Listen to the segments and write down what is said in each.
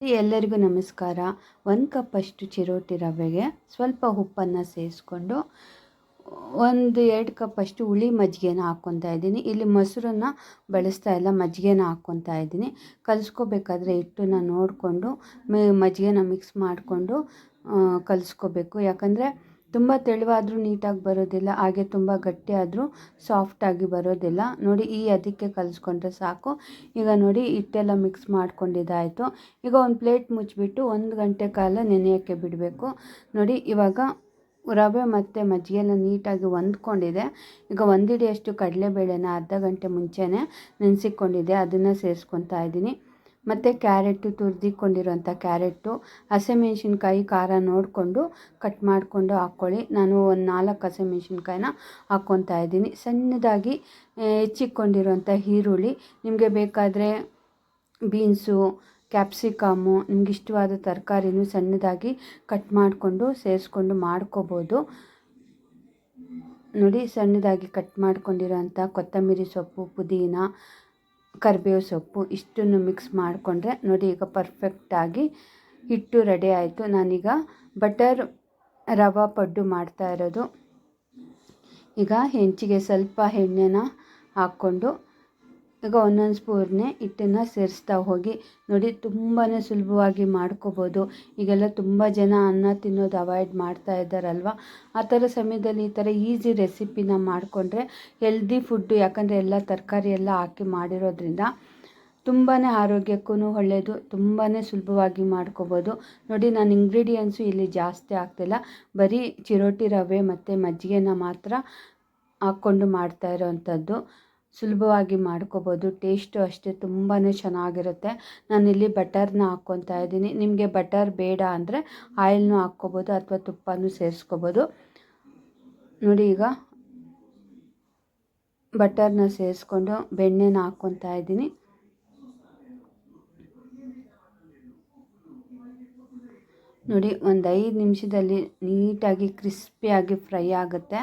ಎಲ್ಲರಿಗೂ ನಮಸ್ಕಾರ. 1 ಕಪ್ಪಷ್ಟು ಚಿರೋಟಿ ರವೆಗೆ ಸ್ವಲ್ಪ ಉಪ್ಪನ್ನು ಸೇರಿಸ್ಕೊಂಡು 1-2 ಕಪ್ಪಷ್ಟು ಹುಳಿ ಮಜ್ಜಿಗೆನ ಹಾಕ್ಕೊತಾ ಇದ್ದೀನಿ. ಇಲ್ಲಿ ಮೊಸರನ್ನ ಬಳಸ್ತಾ ಇಲ್ಲ, ಮಜ್ಜಿಗೆನ ಹಾಕ್ಕೊತಾ ಇದ್ದೀನಿ. ಕಲಿಸ್ಕೋಬೇಕಾದ್ರೆ ಹಿಟ್ಟನ್ನ ನೋಡಿಕೊಂಡು ಮಜ್ಜಿಗೆನ ಮಿಕ್ಸ್ ಮಾಡಿಕೊಂಡು ಕಲಿಸ್ಕೋಬೇಕು. ಯಾಕಂದರೆ ತುಂಬ ತೆಳುವಾದರೂ ನೀಟಾಗಿ ಬರೋದಿಲ್ಲ, ಹಾಗೆ ತುಂಬ ಗಟ್ಟಿಯಾದರೂ ಸಾಫ್ಟಾಗಿ ಬರೋದಿಲ್ಲ. ನೋಡಿ, ಈ ಅದಕ್ಕೆ ಕಲಿಸ್ಕೊಂಡ್ರೆ ಸಾಕು. ಈಗ ನೋಡಿ, ಹಿಟ್ಟೆಲ್ಲ ಮಿಕ್ಸ್ ಮಾಡ್ಕೊಂಡಿದ್ದಾಯಿತು. ಈಗ ಒಂದು ಪ್ಲೇಟ್ ಮುಚ್ಚಿಬಿಟ್ಟು 1 ಗಂಟೆ ಕಾಲ ನೆನೆಯೋಕ್ಕೆ ಬಿಡಬೇಕು. ನೋಡಿ, ಇವಾಗ ರವೆ ಮತ್ತು ಮಜ್ಜಿಗೆಲ್ಲ ನೀಟಾಗಿ ಹೊಂದ್ಕೊಂಡಿದೆ. ಈಗ 1 ಹಿಡಿಯಷ್ಟು ಕಡಲೆಬೇಳೆನ ಅರ್ಧ ಗಂಟೆ ಮುಂಚೆನೇ ನೆನೆಸಿಕೊಂಡಿದ್ದೆ, ಅದನ್ನು ಸೇರಿಸ್ಕೊತಾ ಇದ್ದೀನಿ. ಮತ್ತು ಕ್ಯಾರೆಟು, ತುರಿದಿಕೊಂಡಿರೋಂಥ ಕ್ಯಾರೆಟು, ಹಸಿಮೆಣ್ಸಿನ್ಕಾಯಿ ಖಾರ ನೋಡಿಕೊಂಡು ಕಟ್ ಮಾಡಿಕೊಂಡು ಹಾಕ್ಕೊಳ್ಳಿ. ನಾನು ಒಂದು 4 ಹಸಿಮೆಣ್ಸಿನ್ಕಾಯಿನ ಹಾಕ್ಕೊತಾ ಇದ್ದೀನಿ. ಸಣ್ಣದಾಗಿ ಹೆಚ್ಚಿಕೊಂಡಿರೋಂಥ ಈರುಳ್ಳಿ, ನಿಮಗೆ ಬೇಕಾದರೆ ಬೀನ್ಸು, ಕ್ಯಾಪ್ಸಿಕಮ್ಮು, ನಿಮ್ಗೆ ಇಷ್ಟವಾದ ತರಕಾರಿನೂ ಸಣ್ಣದಾಗಿ ಕಟ್ ಮಾಡಿಕೊಂಡು ಸೇರಿಸ್ಕೊಂಡು ಮಾಡ್ಕೋಬೋದು. ನೋಡಿ, ಸಣ್ಣದಾಗಿ ಕಟ್ ಮಾಡ್ಕೊಂಡಿರೋಂಥ ಕೊತ್ತಂಬರಿ ಸೊಪ್ಪು, ಪುದೀನ, ಕರಿಬೇವು ಸೊಪ್ಪು ಇಷ್ಟನ್ನು ಮಿಕ್ಸ್ ಮಾಡಿಕೊಂಡ್ರೆ ನೋಡಿ, ಈಗ ಪರ್ಫೆಕ್ಟಾಗಿ ಹಿಟ್ಟು ರೆಡಿ ಆಯಿತು. ನಾನೀಗ ಬಟರ್ ರವಾ ಪಡ್ಡು ಮಾಡ್ತಾ ಇರೋದು. ಈಗ ಹೆಂಚಿಗೆ ಸ್ವಲ್ಪ ಎಣ್ಣೆನ ಹಾಕ್ಕೊಂಡು ಈಗ ಒಂದೊಂದು ಸ್ಪೂನ್ನೇ ಹಿಟ್ಟನ್ನು ಸೇರಿಸ್ತಾ ಹೋಗಿ. ನೋಡಿ, ತುಂಬಾ ಸುಲಭವಾಗಿ ಮಾಡ್ಕೋಬೋದು. ಈಗೆಲ್ಲ ತುಂಬ ಜನ ಅನ್ನ ತಿನ್ನೋದು ಅವಾಯ್ಡ್ ಮಾಡ್ತಾ ಇದ್ದಾರಲ್ವ, ಆ ಥರ ಸಮಯದಲ್ಲಿ ಈ ಥರ ಈಸಿ ರೆಸಿಪಿನ ಮಾಡಿಕೊಂಡ್ರೆ ಹೆಲ್ದಿ ಫುಡ್ಡು. ಯಾಕಂದರೆ ಎಲ್ಲ ತರಕಾರಿ ಎಲ್ಲ ಹಾಕಿ ಮಾಡಿರೋದ್ರಿಂದ ತುಂಬಾ ಆರೋಗ್ಯಕ್ಕೂ ಒಳ್ಳೆಯದು, ತುಂಬಾ ಸುಲಭವಾಗಿ ಮಾಡ್ಕೋಬೋದು. ನೋಡಿ, ನಾನು ಇಂಗ್ರೀಡಿಯೆಂಟ್ಸು ಇಲ್ಲಿ ಜಾಸ್ತಿ ಆಗ್ತಿಲ್ಲ, ಬರೀ ಚಿರೋಟಿ ರವೆ ಮತ್ತು ಮಜ್ಜಿಗೆನ ಮಾತ್ರ ಹಾಕ್ಕೊಂಡು ಮಾಡ್ತಾ ಇರೋವಂಥದ್ದು. ಸುಲಭವಾಗಿ ಮಾಡ್ಕೋಬೋದು. ಟೇಸ್ಟು ಅಷ್ಟೇ ತುಂಬಾ ಚೆನ್ನಾಗಿರುತ್ತೆ. ನಾನಿಲ್ಲಿ ಬಟರ್ನ ಹಾಕ್ಕೊತಾ ಇದ್ದೀನಿ. ನಿಮಗೆ ಬಟರ್ ಬೇಡ ಅಂದರೆ ಆಯಿಲ್ನೂ ಹಾಕ್ಕೋಬೋದು ಅಥವಾ ತುಪ್ಪನೂ ಸೇರಿಸ್ಕೋಬೋದು. ನೋಡಿ, ಈಗ ಬಟರ್ನ ಸೇರಿಸ್ಕೊಂಡು ಬೆಣ್ಣೆನ ಹಾಕ್ಕೊತಾ ಇದ್ದೀನಿ. ನೋಡಿ, ಒಂದು 5 ನಿಮಿಷದಲ್ಲಿ ನೀಟಾಗಿ ಕ್ರಿಸ್ಪಿಯಾಗಿ ಫ್ರೈ ಆಗುತ್ತೆ.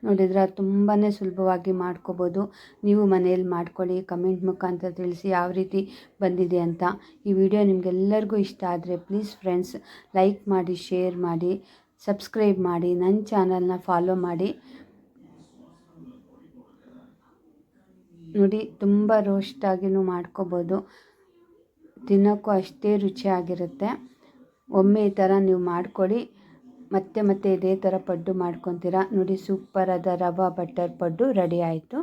ನೋಡಿದ್ರೆ ತುಂಬಾ ಸುಲಭವಾಗಿ ಮಾಡ್ಕೋಬೋದು. ನೀವು ಮನೆಯಲ್ಲಿ ಮಾಡ್ಕೊಳ್ಳಿ, ಕಮೆಂಟ್ ಮುಖಾಂತರ ತಿಳಿಸಿ ಯಾವ ರೀತಿ ಬಂದಿದೆ ಅಂತ. ಈ ವಿಡಿಯೋ ನಿಮಗೆಲ್ಲರಿಗೂ ಇಷ್ಟ ಆದರೆ ಪ್ಲೀಸ್ ಫ್ರೆಂಡ್ಸ್ ಲೈಕ್ ಮಾಡಿ, ಶೇರ್ ಮಾಡಿ, ಸಬ್ಸ್ಕ್ರೈಬ್ ಮಾಡಿ, ನನ್ನ ಚಾನಲ್ನ ಫಾಲೋ ಮಾಡಿ. ನೋಡಿ, ತುಂಬ ರೋಸ್ಟಾಗಿನೂ ಮಾಡ್ಕೋಬೋದು, ತಿನ್ನೋಕ್ಕೂ ಅಷ್ಟೇ ರುಚಿಯಾಗಿರುತ್ತೆ. ಒಮ್ಮೆ ಈ ಥರ ನೀವು ಮಾಡ್ಕೊಳ್ಳಿ, ಮತ್ತೆ ಇದೇ ಥರ ಪಡ್ಡು ಮಾಡ್ಕೊತೀರಾ. ನೋಡಿ, ಸೂಪರಾದ ರವಾ ಬಟರ್ ಪಡ್ಡು ರೆಡಿ ಆಯಿತು.